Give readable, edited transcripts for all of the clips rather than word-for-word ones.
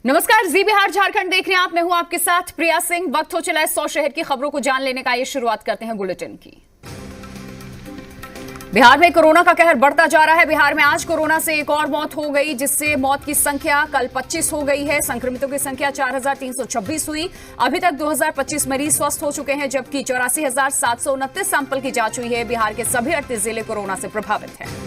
नमस्कार, जी बिहार झारखंड देख रहे हैं आप। मैं हूं आपके साथ प्रिया सिंह। वक्त हो चला है 100 शहर की खबरों को जान लेने का। ये शुरुआत करते हैं बुलेटिन की। बिहार में कोरोना का कहर बढ़ता जा रहा है। बिहार में आज कोरोना से एक और मौत हो गई, जिससे मौत की संख्या कल 25 हो गई है। संक्रमितों की संख्या 4326 हुई। अभी तक 2025 मरीज स्वस्थ हो चुके हैं, जबकि 84,729 सैंपल की जांच हुई है। बिहार के सभी 38 जिले कोरोना से प्रभावित हैं।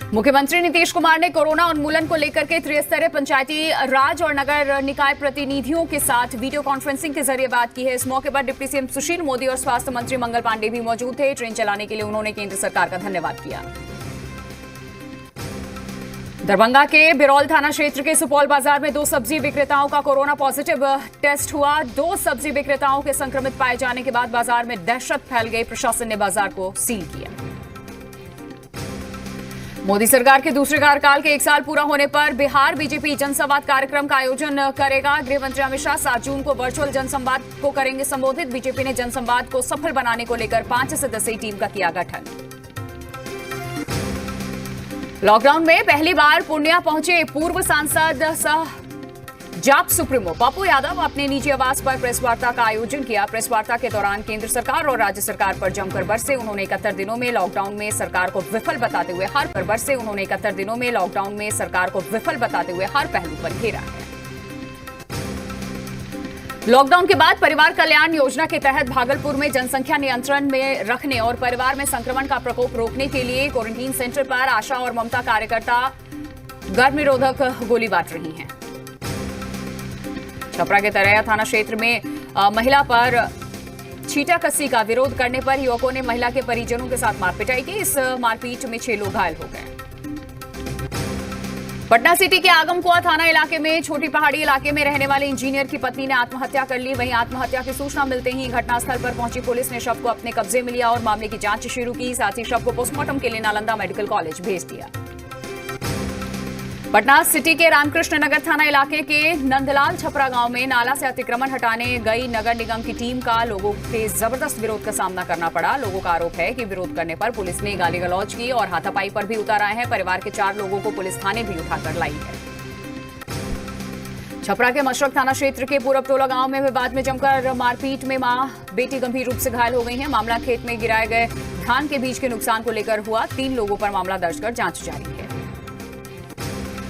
मुख्यमंत्री नीतीश कुमार ने कोरोना उन्मूलन को लेकर के त्रिस्तरीय पंचायती राज और नगर निकाय प्रतिनिधियों के साथ वीडियो कॉन्फ्रेंसिंग के जरिए बात की है। इस मौके पर डिप्टी सीएम सुशील मोदी और स्वास्थ्य मंत्री मंगल पांडे भी मौजूद थे। ट्रेन चलाने के लिए उन्होंने केंद्र सरकार का धन्यवाद किया। दरभंगा के बिरौल थाना क्षेत्र के सुपौल बाजार में 2 सब्जी विक्रेताओं का कोरोना पॉजिटिव टेस्ट हुआ। 2 सब्जी विक्रेताओं के संक्रमित पाए जाने के बाद बाजार में दहशत फैल गई। प्रशासन ने बाजार को सील किया। मोदी सरकार के दूसरे कार्यकाल के 1 साल पूरा होने पर बिहार बीजेपी जनसंवाद कार्यक्रम का आयोजन करेगा। गृह मंत्री अमित शाह 7 जून को वर्चुअल जनसंवाद को करेंगे संबोधित। बीजेपी ने जनसंवाद को सफल बनाने को लेकर 5 सदस्यीय टीम का किया गठन। लॉकडाउन में पहली बार पूर्णिया पहुंचे पूर्व सांसद सह जाप सुप्रीमो पप्पू यादव अपने निजी आवास पर प्रेस वार्ता का आयोजन किया। प्रेस वार्ता के दौरान केंद्र सरकार और राज्य सरकार पर जमकर बरसे। उन्होंने 71 दिनों में लॉकडाउन में सरकार को विफल बताते हुए हर पहलू पर घेरा है। लॉकडाउन के बाद परिवार कल्याण योजना के तहत भागलपुर में जनसंख्या नियंत्रण में रखने और परिवार में संक्रमण का प्रकोप रोकने के लिए क्वारंटीन सेंटर पर आशा और ममता कार्यकर्ता गर्भ निरोधक गोली बांट रही हैं। छपरा के तरैया थाना क्षेत्र में महिला पर छींटाकसी का विरोध करने पर युवकों ने महिला के परिजनों के साथ मारपिटाई की। इस मारपीट में 6 लोग घायल हो गए। पटना सिटी के आगमकुआ थाना इलाके में छोटी पहाड़ी इलाके में रहने वाले इंजीनियर की पत्नी ने आत्महत्या कर ली। वहीं आत्महत्या की सूचना मिलते ही घटनास्थल पर पहुंची पुलिस ने शव को अपने कब्जे में लिया और मामले की जांच शुरू की। साथ ही शव को पोस्टमार्टम के लिए नालंदा मेडिकल कॉलेज भेज दिया। पटना सिटी के रामकृष्ण नगर थाना इलाके के नंदलाल छपरा गांव में नाला से अतिक्रमण हटाने गई नगर निगम की टीम का लोगों के जबरदस्त विरोध का सामना करना पड़ा। लोगों का आरोप है कि विरोध करने पर पुलिस ने गाली गलौज की और हाथापाई पर भी उतर आए हैं। परिवार के 4 लोगों को पुलिस थाने भी उठाकर लाई है। छपरा के मशरक थाना क्षेत्र के पूरब टोला गांव में विवाद में जमकर मारपीट में मां बेटी गंभीर रूप से घायल हो गई हैं। मामला खेत में गिराए गए धान के बीज के नुकसान को लेकर हुआ। 3 लोगों पर मामला दर्ज कर जांच जारी है।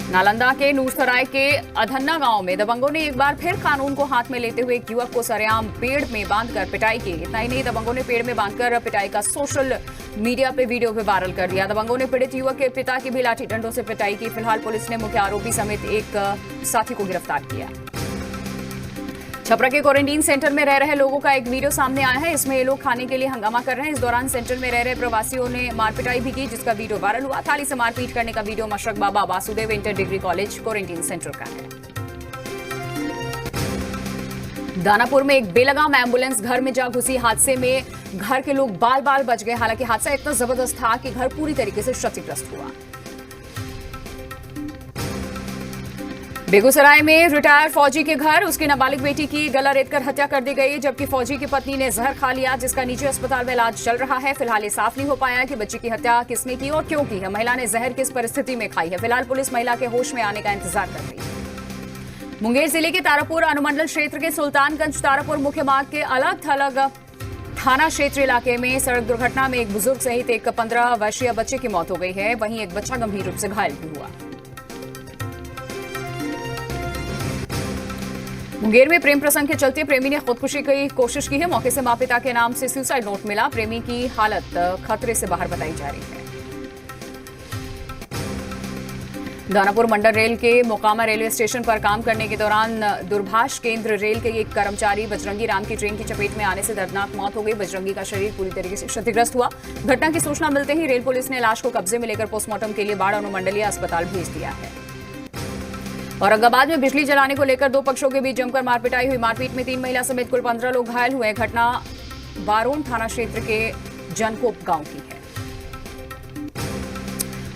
नालंदा के नूरसराय के अधन्ना गांव में दबंगों ने एक बार फिर कानून को हाथ में लेते हुए एक युवक को सरेआम पेड़ में बांधकर पिटाई की। इतना ही नहीं, दबंगों ने पेड़ में बांधकर पिटाई का सोशल मीडिया पे वीडियो भी वायरल कर दिया। दबंगों ने पीड़ित युवक के पिता की भी लाठी डंडों से पिटाई की। फिलहाल पुलिस ने मुख्य आरोपी समेत एक साथी को गिरफ्तार किया। छपरा के क्वारंटीन सेंटर में रह रहे लोगों का एक वीडियो सामने आया है। इसमें ये लोग खाने के लिए हंगामा कर रहे हैं। इस दौरान सेंटर में रह रहे प्रवासियों ने मारपिटाई भी की, जिसका वीडियो वायरल हुआ। थाली से मारपीट करने का video Mashrak Baba Vasudev inter degree college quarantine centre का है। दानापुर में एक बेलगाम एम्बुलेंस घर में जा घुसी। हादसे में घर के लोग बाल बाल बच गए। हालांकि हादसा इतना जबरदस्त था कि घर पूरी तरीके से क्षतिग्रस्त हुआ। बेगूसराय में रिटायर्ड फौजी के घर उसकी नाबालिग बेटी की गला रेतकर हत्या कर दी गई, जबकि फौजी की पत्नी ने जहर खा लिया, जिसका निजी अस्पताल में इलाज चल रहा है। फिलहाल ये साफ नहीं हो पाया कि बच्ची की हत्या किसने की और क्यों की है। महिला ने जहर किस परिस्थिति में खाई है। फिलहाल पुलिस महिला के होश में आने का इंतजार कर रही है। मुंगेर जिले के तारापुर अनुमंडल क्षेत्र के सुल्तानगंज तारापुर मुख्य मार्ग के अलग थलग थाना क्षेत्र इलाके में सड़क दुर्घटना में एक बुजुर्ग सहित एक 15 वर्षीय बच्चे की मौत हो गई है। वहीं एक बच्चा गंभीर रूप से घायल भी हुआ। मुंगेर में प्रेम प्रसंग के चलते प्रेमी ने खुदकुशी की कोशिश की है। मौके से मां पिता के नाम से सुसाइड नोट मिला। प्रेमी की हालत खतरे से बाहर बताई जा रही है। दानापुर मंडल रेल के मोकामा रेलवे स्टेशन पर काम करने के दौरान दूरभाष केंद्र रेल के एक कर्मचारी बजरंगी राम की ट्रेन की चपेट में आने से दर्दनाक मौत हो गई। बजरंगी का शरीर पूरी तरीके से क्षतिग्रस्त हुआ। घटना की सूचना मिलते ही रेल पुलिस ने लाश को कब्जे में लेकर पोस्टमार्टम के लिए बाढ़ अनुमंडलीय अस्पताल भेज दिया है। औरंगाबाद में बिजली जलाने को लेकर 2 पक्षों के बीच जमकर मारपिटाई हुई। मारपीट में 3 महिला समेत कुल 15 लोग घायल हुए। घटना बारोन थाना क्षेत्र के जनकोप गांव की है।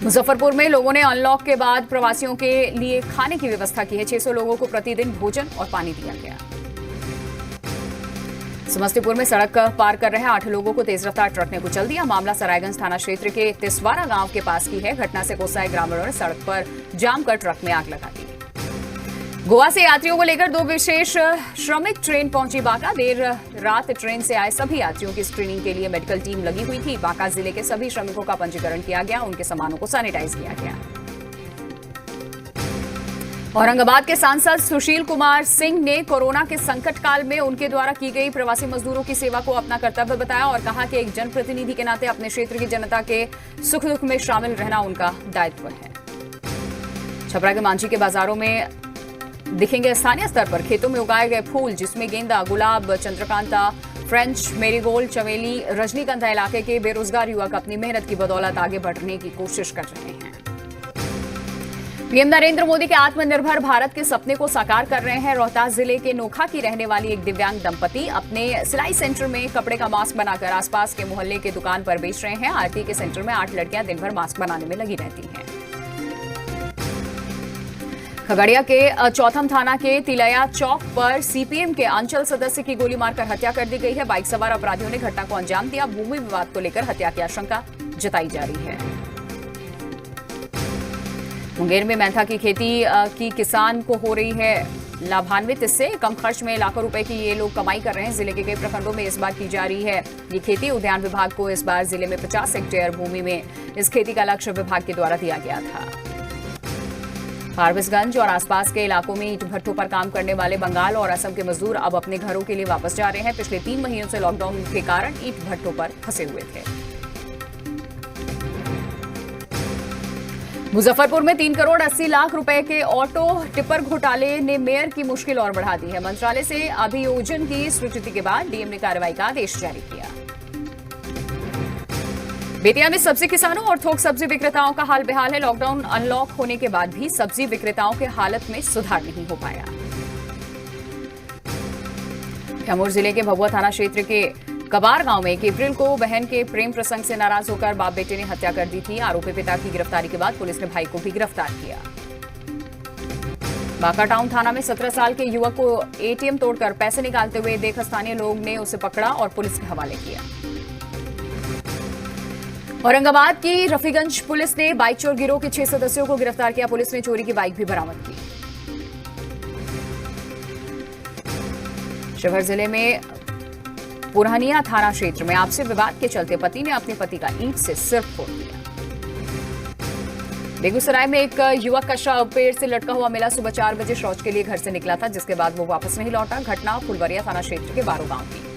मुजफ्फरपुर में लोगों ने अनलॉक के बाद प्रवासियों के लिए खाने की व्यवस्था की है। 600 लोगों को प्रतिदिन भोजन और पानी दिया गया। समस्तीपुर में सड़क पार कर रहे 8 लोगों को तेज रफ्तार ट्रक ने कुचल दिया। मामला सरायगंज थाना क्षेत्र के तिसवारा गांव के पास की है। घटना से गुस्साए ग्रामीणों ने सड़क पर जाम कर ट्रक में आग लगा दी। गोवा से यात्रियों को लेकर 2 विशेष श्रमिक ट्रेन पहुंची बांका। देर रात ट्रेन से आए सभी यात्रियों की स्क्रीनिंग के लिए मेडिकल टीम लगी हुई थी। बांका जिले के सभी श्रमिकों का पंजीकरण किया गया, उनके सामानों को सैनिटाइज किया गया। औरंगाबाद के सांसद सुशील कुमार सिंह ने कोरोना के संकट काल में उनके द्वारा की गई प्रवासी मजदूरों की सेवा को अपना कर्तव्य बताया और कहा कि एक जनप्रतिनिधि के नाते अपने क्षेत्र की जनता के सुख दुख में शामिल रहना उनका दायित्व है। छपरा के मांझी के बाजारों में दिखेंगे स्थानीय स्तर पर खेतों में उगाए गए फूल, जिसमें गेंदा, गुलाब, चंद्रकांता, फ्रेंच मेरीगोल्ड, चमेली, रजनीगंधा इलाके के बेरोजगार युवक अपनी मेहनत की बदौलत आगे बढ़ने की कोशिश कर रहे हैं। पीएम नरेंद्र मोदी के आत्मनिर्भर भारत के सपने को साकार कर रहे हैं। रोहतास जिले के नोखा की रहने वाली एक दिव्यांग दंपति अपने सिलाई सेंटर में कपड़े का मास्क बनाकर आसपास के मोहल्ले के दुकान पर बेच रहे हैं। आरती के सेंटर में 8 लड़कियां दिन भर मास्क बनाने में लगी रहती हैं। खगड़िया के चौथम थाना के तिलैया चौक पर सीपीएम के अंचल सदस्य की गोली मारकर हत्या कर दी गई है। बाइक सवार अपराधियों ने घटना को अंजाम दिया। भूमि विवाद को लेकर हत्या की आशंका जताई जा रही है। मुंगेर में मेंथा की खेती की किसान को हो रही है लाभान्वित। इससे कम खर्च में लाखों रुपए की ये लोग कमाई कर रहे हैं। जिले के कई प्रखंडों में इस बार की जा रही है ये खेती। उद्यान विभाग को इस बार जिले में 50 हेक्टेयर भूमि में इस खेती का लक्ष्य विभाग के द्वारा दिया गया था। फारबिसगंज और आसपास के इलाकों में ईंट भट्ठों पर काम करने वाले बंगाल और असम के मजदूर अब अपने घरों के लिए वापस जा रहे हैं। पिछले 3 महीनों से लॉकडाउन के कारण ईंट भट्ठों पर फंसे हुए थे। मुजफ्फरपुर में 3 करोड़ 80 लाख रुपए के ऑटो टिपर घोटाले ने मेयर की मुश्किल और बढ़ा दी है। मंत्रालय से अभियोजन की स्वीकृति के बाद डीएम ने कार्रवाई का आदेश जारी किया। बेतिया में सब्जी किसानों और थोक सब्जी विक्रेताओं का हाल बेहाल है। लॉकडाउन अनलॉक होने के बाद भी सब्जी विक्रेताओं के हालत में सुधार नहीं हो पाया। कैमूर जिले के भभुआ थाना क्षेत्र के कबार गांव में 1 अप्रैल को बहन के प्रेम प्रसंग से नाराज होकर बाप बेटे ने हत्या कर दी थी। आरोपी पिता की गिरफ्तारी के बाद पुलिस ने भाई को भी गिरफ्तार किया। बांका टाउन थाना में 17 साल के युवक को एटीएम तोड़कर पैसे निकालते हुए देख स्थानीय लोग ने उसे पकड़ा और पुलिस के हवाले किया। औरंगाबाद की रफीगंज पुलिस ने बाइक चोर गिरोह के 6 सदस्यों को गिरफ्तार किया। पुलिस ने चोरी की बाइक भी बरामद की। शिवहर जिले में पुरानिया थाना क्षेत्र में आपसी विवाद के चलते पति ने अपने पति का ईंट से सिर फोड़ दिया। बेगूसराय में एक युवक का शव पेड़ से लटका हुआ मिला। सुबह 4 बजे शौच के लिए घर से निकला था, जिसके बाद वो वापस नहीं लौटा। घटना फुलवरिया थाना क्षेत्र के बारो गांव की।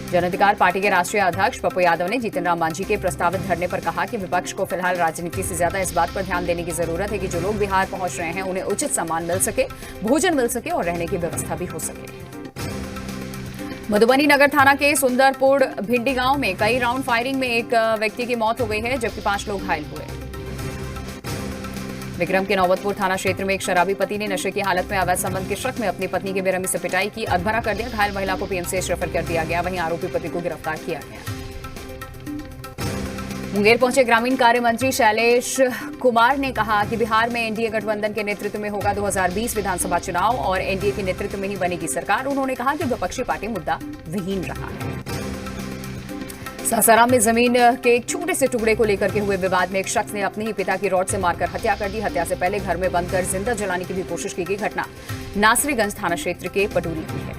जन अधिकार पार्टी के राष्ट्रीय अध्यक्ष पप्पू यादव ने जीतन राम मांझी के प्रस्तावित धरने पर कहा कि विपक्ष को फिलहाल राजनीति से ज्यादा इस बात पर ध्यान देने की जरूरत है कि जो लोग बिहार पहुंच रहे हैं उन्हें उचित सम्मान मिल सके, भोजन मिल सके और रहने की व्यवस्था भी हो सके। मधुबनी नगर थाना के सुंदरपुर भिंडी गांव में कई राउंड फायरिंग में एक व्यक्ति की मौत हो गई है, जबकि 5 लोग घायल हुए। विक्रम के नौबतपुर थाना क्षेत्र में एक शराबी पति ने नशे की हालत में अवैध संबंध के शक में अपनी पत्नी की बेरहमी से पिटाई की, अधमरा कर दिया। घायल महिला को पीएमसीएच रेफर कर दिया गया। वहीं आरोपी पति को गिरफ्तार किया गया। मुंगेर पहुंचे ग्रामीण कार्य मंत्री शैलेश कुमार ने कहा कि बिहार में एनडीए गठबंधन के नेतृत्व में होगा 2020 विधानसभा चुनाव और एनडीए के नेतृत्व में ही बनेगी सरकार। उन्होंने कहा कि विपक्षी पार्टी मुद्दा विहीन रहा है। सासाराम में जमीन के एक छोटे से टुकड़े को लेकर के हुए विवाद में एक शख्स ने अपने ही पिता की रॉड से मारकर हत्या कर दी। हत्या से पहले घर में बंद कर जिंदा जलाने की भी कोशिश की गई। घटना नासरीगंज थाना क्षेत्र के पटूरी की है।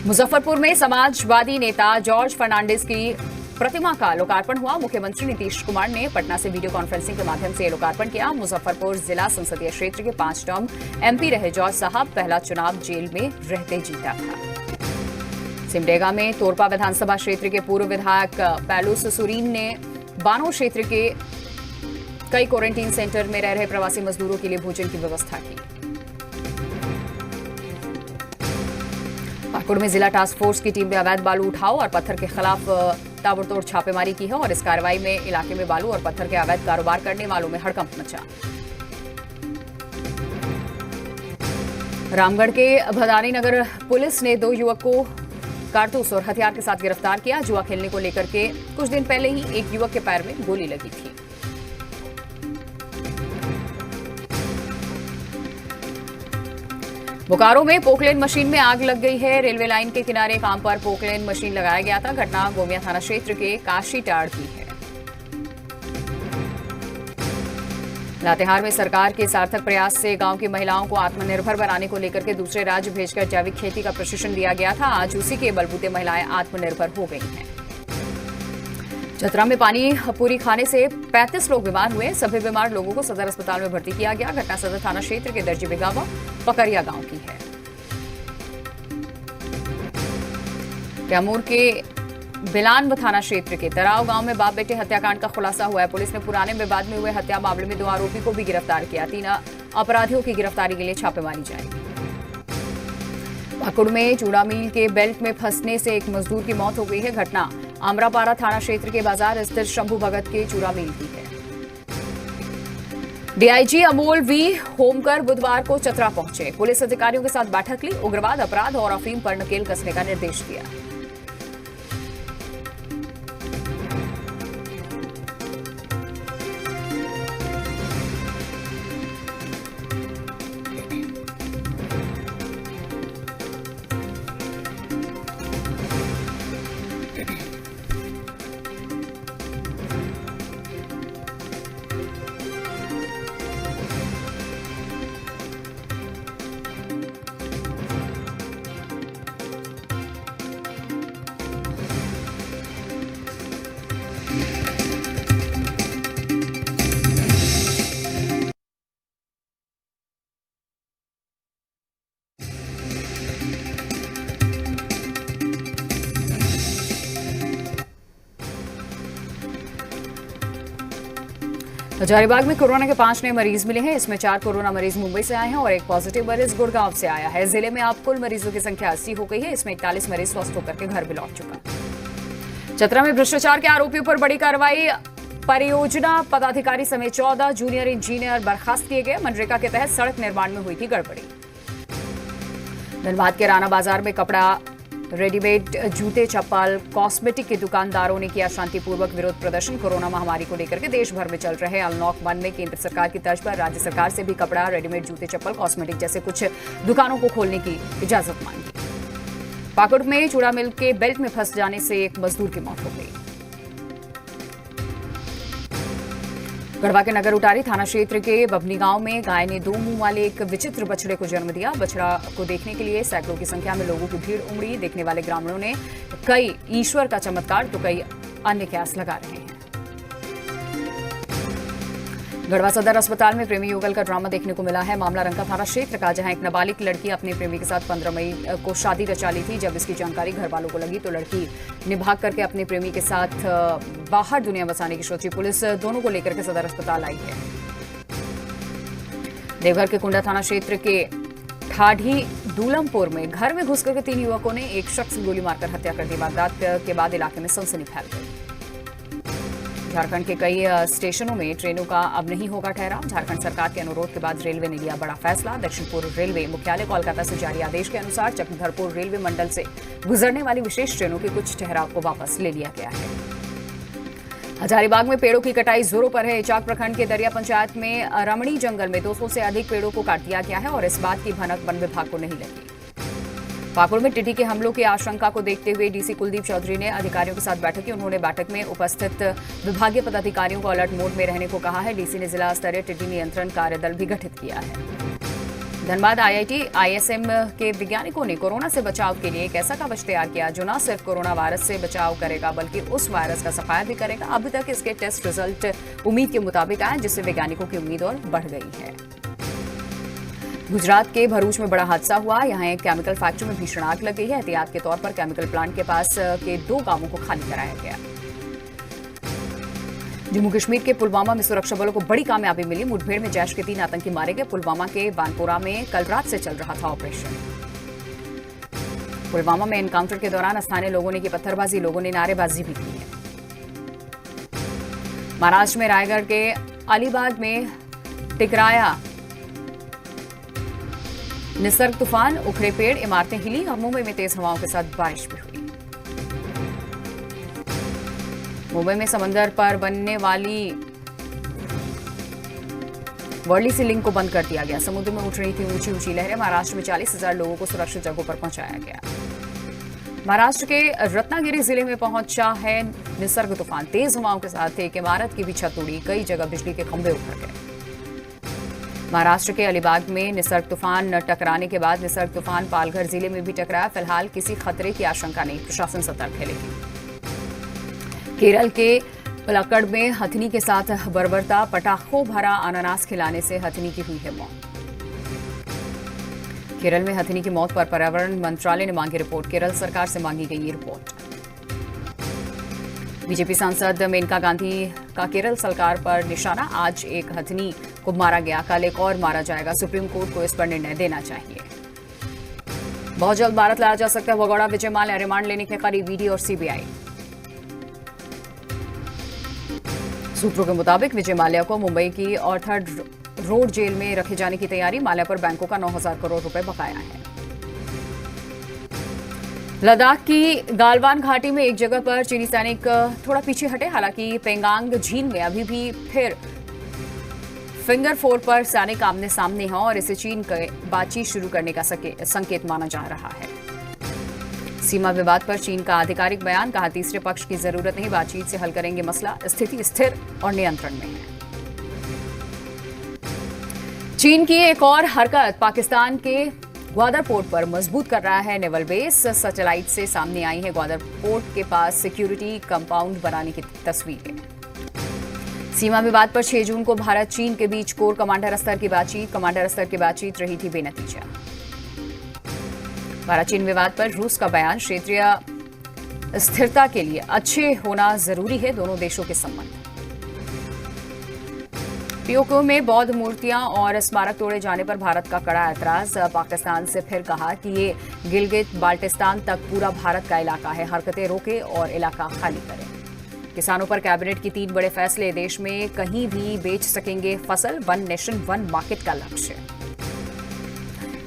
मुजफ्फरपुर में समाजवादी नेता जॉर्ज फर्नांडिस की प्रतिमा का लोकार्पण हुआ। मुख्यमंत्री नीतीश कुमार ने पटना से वीडियो कॉन्फ्रेंसिंग के माध्यम से लोकार्पण किया। मुजफ्फरपुर जिला संसदीय क्षेत्र के 5 टर्म एमपी रहे जॉर्ज साहब पहला चुनाव जेल में रहते जीता था। सिमडेगा में तोरपा विधानसभा क्षेत्र के पूर्व विधायक पैलूस सुरीन ने बानो क्षेत्र के कई क्वारंटीन सेंटर में रह रहे प्रवासी मजदूरों के लिए भोजन की व्यवस्था की। पाकुड़ में जिला टास्क फोर्स की टीम ने अवैध बालू उठाव और पत्थर के खिलाफ ताबड़तोड़ छापेमारी की है और इस कार्रवाई में इलाके में बालू और पत्थर के अवैध कारोबार करने वालों में हड़कंप मचा। रामगढ़ के भदानी नगर पुलिस ने 2 युवक को कारतूस और हथियार के साथ गिरफ्तार किया। जुआ खेलने को लेकर के कुछ दिन पहले ही एक युवक के पैर में गोली लगी थी। बोकारो में पोकलेन मशीन में आग लग गई है। रेलवे लाइन के किनारे काम पर पोकलेन मशीन लगाया गया था। घटना गोमिया थाना क्षेत्र के काशीटाड़ की है। लातेहार में सरकार के सार्थक प्रयास से गांव की महिलाओं को आत्मनिर्भर बनाने को लेकर के दूसरे राज्य भेजकर जैविक खेती का प्रशिक्षण दिया गया था। आज उसी के बलबूते महिलाएं आत्मनिर्भर हो गई हैं। चतरा में पानी पूरी खाने से 35 लोग बीमार हुए। सभी बीमार लोगों को सदर अस्पताल में भर्ती किया गया। घटना सदर थाना क्षेत्र के दर्जी बिगावा पकरिया गांव की है। कैमूर के बिलान थाना क्षेत्र के तराव गांव में बाप बेटे हत्याकांड का खुलासा हुआ है। पुलिस ने पुराने विवाद में हुए हत्या मामले में 2 आरोपी को भी गिरफ्तार किया। 3 अपराधियों की गिरफ्तारी के लिए छापेमारी जारी। पाकुड़ में चूड़ा मिल के बेल्ट में फंसने से एक मजदूर की मौत हो गई है। घटना आमरापारा थाना क्षेत्र के बाजार स्थित शंभू भगत के चूड़ा मिल की है। डीआईजी अमोल वी होमकर बुधवार को चतरा पहुंचे। पुलिस अधिकारियों के साथ बैठक ली। उग्रवाद, अपराध और अफीम पर नकेल कसने का निर्देश दिया। हजारीबाग में कोरोना के 5 नए मरीज मिले हैं। इसमें 4 कोरोना मरीज मुंबई से आए हैं और एक पॉजिटिव मरीज गुड़गांव से आया है। जिले में अब कुल मरीजों की संख्या 80 हो गई है। इसमें 41 मरीज स्वस्थ होकर के घर भी लौट चुका। चतरा में भ्रष्टाचार के आरोपियों पर बड़ी कार्रवाई। परियोजना पदाधिकारी समेत 14 जूनियर इंजीनियर बर्खास्त किए गए। मनरेगा के तहत सड़क निर्माण में हुई थी गड़बड़ी। धनबाद के राणा बाजार में कपड़ा, रेडीमेड जूते, चप्पल, कॉस्मेटिक के दुकानदारों ने किया शांतिपूर्वक विरोध प्रदर्शन। कोरोना महामारी को लेकर के देश भर में चल रहे अनलॉक 1 में केंद्र सरकार की तर्ज पर राज्य सरकार से भी कपड़ा, रेडीमेड जूते, चप्पल, कॉस्मेटिक जैसे कुछ दुकानों को खोलने की इजाजत मांगी। पाकुड़ में चूड़ा मिल के बेल्ट में फंस जाने से एक मजदूर की मौत हो गई। गढ़वा के नगर उटारी थाना क्षेत्र के बभनी गांव में गाय ने 2 मुंह वाले एक विचित्र बछड़े को जन्म दिया। बछड़ा को देखने के लिए सैकड़ों की संख्या में लोगों की भीड़ उमड़ी। देखने वाले ग्रामीणों ने कई ईश्वर का चमत्कार तो कई अन्य कयास लगा रहे हैं। गढ़वा सदर अस्पताल में प्रेमी युगल का ड्रामा देखने को मिला है। मामला रंका थाना क्षेत्र का, जहां एक नाबालिग लड़की अपने प्रेमी के साथ 15 मई को शादी रचा ली थी। जब इसकी जानकारी घर वालों को लगी तो लड़की ने भाग करके अपने प्रेमी के साथ बाहर दुनिया बसाने की सोची। पुलिस दोनों को लेकर के सदर अस्पताल आई है। देवघर के कुंडा थाना क्षेत्र के ठाढ़ी दूलमपुर में घर में घुसकर के 3 युवकों ने एक शख्स की गोली मारकर हत्या कर दी। वारदात के बाद इलाके में सनसनी फैल गई। झारखंड के कई स्टेशनों में ट्रेनों का अब नहीं होगा ठहराव। झारखंड सरकार के अनुरोध के बाद रेलवे ने लिया बड़ा फैसला। दक्षिण पूर्व रेलवे मुख्यालय कोलकाता से जारी आदेश के अनुसार चक्रधरपुर रेलवे मंडल से गुजरने वाली विशेष ट्रेनों के कुछ ठहराव को वापस ले लिया गया है। हजारीबाग में पेड़ों की कटाई जोरों पर है। इचाक प्रखंड के दरिया पंचायत में रमणी जंगल में 200 से अधिक पेड़ों को काट दिया गया है और इस बात की भनक वन विभाग को नहीं लगी। पाकुड़ में टिड्डी के हमलों की आशंका को देखते हुए डीसी कुलदीप चौधरी ने अधिकारियों के साथ बैठक की। उन्होंने बैठक में उपस्थित विभागीय पदाधिकारियों को अलर्ट मोड में रहने को कहा है। डीसी ने जिला स्तरीय टिड्डी नियंत्रण कार्यदल भी गठित किया है। धनबाद आईआईटी आईएसएम के वैज्ञानिकों ने कोरोना से बचाव के लिए एक ऐसा कवच तैयार किया जो न सिर्फ कोरोना वायरस से बचाव करेगा बल्कि उस वायरस का सफाया भी करेगा। अभी तक इसके टेस्ट रिजल्ट उम्मीद के मुताबिक आए, जिससे वैज्ञानिकों की उम्मीद और बढ़ गई है। गुजरात के भरूच में बड़ा हादसा हुआ। यहां एक केमिकल फैक्ट्री में भीषण आग लग गई है। एहतियात के तौर पर केमिकल प्लांट के पास के 2 गांवों को खाली कराया गया। जम्मू कश्मीर के पुलवामा में सुरक्षा बलों को बड़ी कामयाबी मिली। मुठभेड़ में जैश के 3 आतंकी मारे गए। पुलवामा के बानपोरा में कल रात से चल रहा था ऑपरेशन। पुलवामा में एनकाउंटर के दौरान स्थानीय लोगों ने की पत्थरबाजी, लोगों ने नारेबाजी भी की है। महाराष्ट्र में रायगढ़ के अलीबाग में टिकराया निसर्ग तूफान, उखड़े पेड़, इमारतें हिली और मुंबई में तेज हवाओं के साथ बारिश भी हुई। मुंबई में समंदर पर बनने वाली वर्ली सी लिंक को बंद कर दिया गया। समुद्र में उठ रही थी ऊंची ऊंची लहरें। महाराष्ट्र में 40,000 लोगों को सुरक्षित जगहों पर पहुंचाया गया। महाराष्ट्र के रत्नागिरी जिले में पहुंचा है निसर्ग तूफान। तेज हवाओं के साथ एक इमारत की भी छत उड़ी। कई जगह बिजली के खंभे उखड़ गए। महाराष्ट्र के अलीबाग में निसर्ग तूफान टकराने के बाद निसर्ग तूफान पालघर जिले में भी टकराया। फिलहाल किसी खतरे की आशंका नहीं, प्रशासन सतर्क है। लेकिन केरल के पलक्कड़ में हथनी के साथ बर्बरता, पटाखों भरा अनानास खिलाने से हथनी की हुई है मौत। केरल में हथनी की मौत पर पर्यावरण मंत्रालय ने मांगी रिपोर्ट। केरल सरकार से मांगी गई ये रिपोर्ट। बीजेपी सांसद मेनका गांधी का केरल सरकार पर निशाना। आज एक हथनी को मारा गया, कल एक और मारा जाएगा। सुप्रीम कोर्ट को इस पर निर्णय देना चाहिए। बहुत जल्द भारत लाया जा सकता है भगोड़ा विजय माल्या, रिमांड लेने के करीब ईडी और सीबीआई। सूत्रों के मुताबिक विजय माल्या को मुंबई की ऑर्थर रोड जेल में रखे जाने की तैयारी। माल्या पर बैंकों का 9,000 करोड़ रुपए बकाया है। लद्दाख की गालवान घाटी में एक जगह पर चीनी सैनिक थोड़ा पीछे हटे। हालांकि पेंगांग झील में अभी भी फिर फिंगर फोर पर सैनिक आमने सामने हैं और इसे चीन के बातचीत शुरू करने का संकेत माना जा रहा है। सीमा विवाद पर चीन का आधिकारिक बयान, कहा तीसरे पक्ष की जरूरत नहीं, बातचीत से हल करेंगे मसला। स्थिति स्थिर और नियंत्रण में है। चीन की एक और हरकत पाकिस्तान के ग्वादर पोर्ट पर मजबूत कर रहा है नेवल बेस। सैटेलाइट से सामने आई है ग्वादर पोर्ट के पास सिक्योरिटी कंपाउंड बनाने की तस्वीरें। सीमा विवाद पर 6 जून को भारत चीन के बीच कोर कमांडर स्तर की बातचीत रही थी बेनतीजा। भारत चीन विवाद पर रूस का बयान, क्षेत्रीय स्थिरता के लिए अच्छे होना जरूरी है दोनों देशों के संबंध। पीओके में बौद्ध मूर्तियां और स्मारक तोड़े जाने पर भारत का कड़ा ऐतराज। पाकिस्तान से फिर कहा कि ये गिलगित बाल्टिस्तान तक पूरा भारत का इलाका है, हरकतें रोके और इलाका खाली करें। किसानों पर कैबिनेट की 3 बड़े फैसले, देश में कहीं भी बेच सकेंगे फसल, वन नेशन वन मार्केट का लक्ष्य।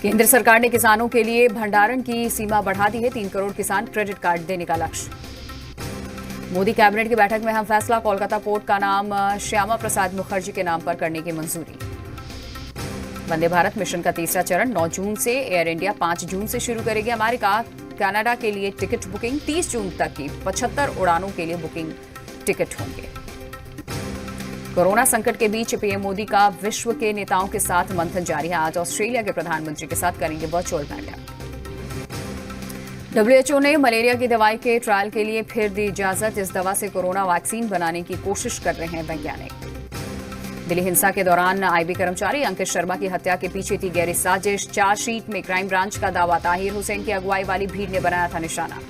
केंद्र सरकार ने किसानों के लिए भंडारण की सीमा बढ़ा दी है, 3 करोड़ किसान क्रेडिट कार्ड देने का लक्ष्य। मोदी कैबिनेट की बैठक में अहम फैसला, कोलकाता पोर्ट का नाम श्यामा प्रसाद मुखर्जी के नाम पर करने की मंजूरी। वंदे भारत मिशन का तीसरा चरण 9 जून से, एयर इंडिया 5 जून से शुरू करेगी। अमेरिका कनाडा के लिए टिकट बुकिंग 30 जून तक की 75 उड़ानों के लिए बुकिंग टिकट होंगे। कोरोना संकट के बीच पीएम मोदी का विश्व के नेताओं के साथ मंथन जारी है। आज ऑस्ट्रेलिया के प्रधानमंत्री के साथ करेंगे वर्चुअल बैठक। WHO ने मलेरिया की दवाई के ट्रायल के लिए फिर दी इजाजत। इस दवा से कोरोना वैक्सीन बनाने की कोशिश कर रहे हैं वैज्ञानिक। दिल्ली हिंसा के दौरान आईबी कर्मचारी अंकित शर्मा की हत्या के पीछे थी गहरी साजिश। चार्जशीट में क्राइम ब्रांच का दावा, ताहिर हुसैन की अगुवाई वाली भीड़ ने बनाया था निशाना।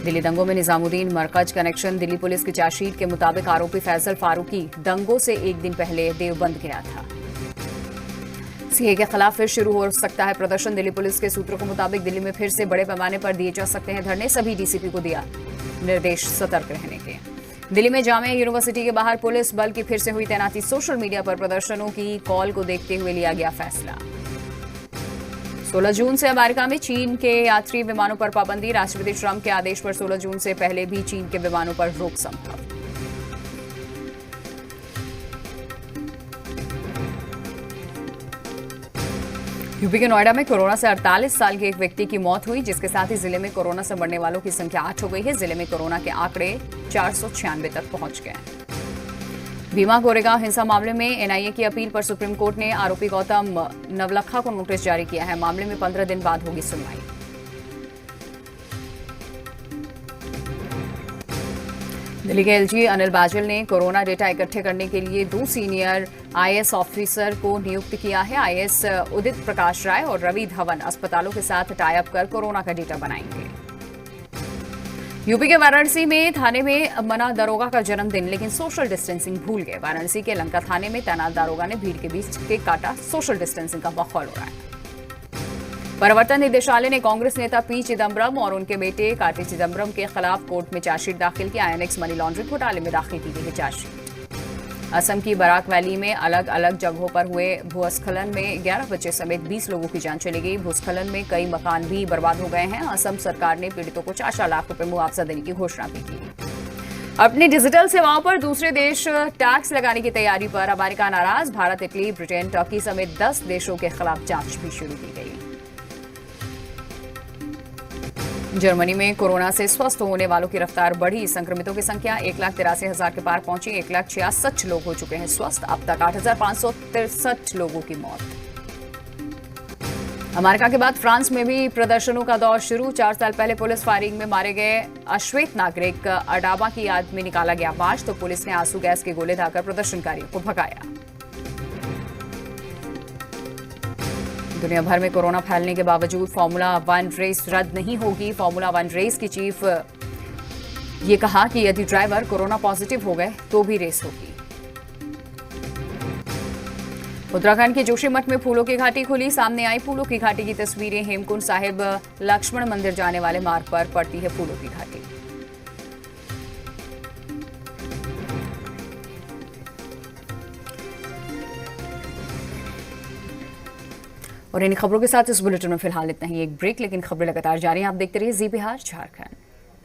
दिल्ली दंगों में निजामुद्दीन मरकज कनेक्शन, दिल्ली पुलिस की चार्जशीट के मुताबिक आरोपी फैसल फारूकी दंगों से एक दिन पहले देवबंद गया था। सीए के खिलाफ फिर शुरू हो सकता है प्रदर्शन। दिल्ली पुलिस के सूत्रों के मुताबिक दिल्ली में फिर से बड़े पैमाने पर दिए जा सकते हैं धरने। सभी डीसीपी को दिया निर्देश सतर्क रहने के। दिल्ली में जामिया यूनिवर्सिटी के बाहर पुलिस बल की फिर से हुई तैनाती। सोशल मीडिया पर प्रदर्शनों की कॉल को देखते हुए लिया गया फैसला। 16 जून से अमेरिका में चीन के यात्री विमानों पर पाबंदी। राष्ट्रपति ट्रंप के आदेश पर 16 जून से पहले भी चीन के विमानों पर रोक संभव। यूपी के नोएडा में कोरोना से 48 साल के एक व्यक्ति की मौत हुई, जिसके साथ ही जिले में कोरोना से मरने वालों की संख्या 8 हो गई है। जिले में कोरोना के आंकड़े 496 तक पहुंच गए। भीमा कोरेगांव हिंसा मामले में एनआईए की अपील पर सुप्रीम कोर्ट ने आरोपी गौतम नवलखा को नोटिस जारी किया है। मामले में 15 दिन बाद होगी सुनवाई। दिल्ली के एलजी अनिल बाजल ने कोरोना डेटा इकट्ठे करने के लिए 2 सीनियर आईएएस ऑफिसर को नियुक्त किया है। आईएएस उदित प्रकाश राय और रवि धवन अस्पतालों के साथ टाई अप कर कोरोना का डेटा बनाएंगे। यूपी के वाराणसी में थाने में मना दरोगा का जन्मदिन, लेकिन सोशल डिस्टेंसिंग भूल गए। वाराणसी के लंका थाने में तैनात दारोगा ने भीड़ के बीच केक काटा। सोशल डिस्टेंसिंग का माहौल उड़ाया। प्रवर्तन निदेशालय ने कांग्रेस नेता पी चिदम्बरम और उनके बेटे कार्ति चिदम्बरम के खिलाफ कोर्ट में चार्जशीट दाखिल की। आईएनएक्स मनी लॉन्ड्रिंग घोटाले में दाखिल की गई है चार्जशीट। असम की बराक वैली में अलग अलग जगहों पर हुए भूस्खलन में 11 बच्चे समेत 20 लोगों की जान चली गई। भूस्खलन में कई मकान भी बर्बाद हो गए हैं। असम सरकार ने पीड़ितों को 4 लाख रुपए मुआवजा देने की घोषणा भी की। अपनी डिजिटल सेवाओं पर दूसरे देश टैक्स लगाने की तैयारी पर अमेरिका नाराज। भारत, इटली, ब्रिटेन, टर्की समेत 10 देशों के खिलाफ जांच भी शुरू की गई। जर्मनी में कोरोना से स्वस्थ होने वालों की रफ्तार बढ़ी। संक्रमितों की संख्या 1,83,000 के पार पहुंची। 1,66,000 लोग हो चुके हैं स्वस्थ। अब तक 8,563 लोगों की मौत। अमेरिका के बाद फ्रांस में भी प्रदर्शनों का दौर शुरू। 4 साल पहले पुलिस फायरिंग में मारे गए अश्वेत नागरिक अडाबा की याद में निकाला गया मार्च, तो पुलिस ने आंसू गैस के गोले दागकर प्रदर्शनकारियों को भगाया। दुनिया भर में कोरोना फैलने के बावजूद फॉर्मूला 1 रेस रद्द नहीं होगी। फॉर्मूला 1 रेस की चीफ ये कहा कि यदि ड्राइवर कोरोना पॉजिटिव हो गए तो भी रेस होगी। उत्तराखंड के जोशीमठ में फूलों की घाटी खुली। सामने आई फूलों की घाटी की तस्वीरें। हेमकुंड साहिब लक्ष्मण मंदिर जाने वाले मार्ग पर पड़ती है फूलों की घाटी। और इन खबरों के साथ इस बुलेटिन में फिलहाल इतना ही। एक ब्रेक, लेकिन खबरें लगातार जारी हैं। आप देखते रहिए जी बिहार झारखंड।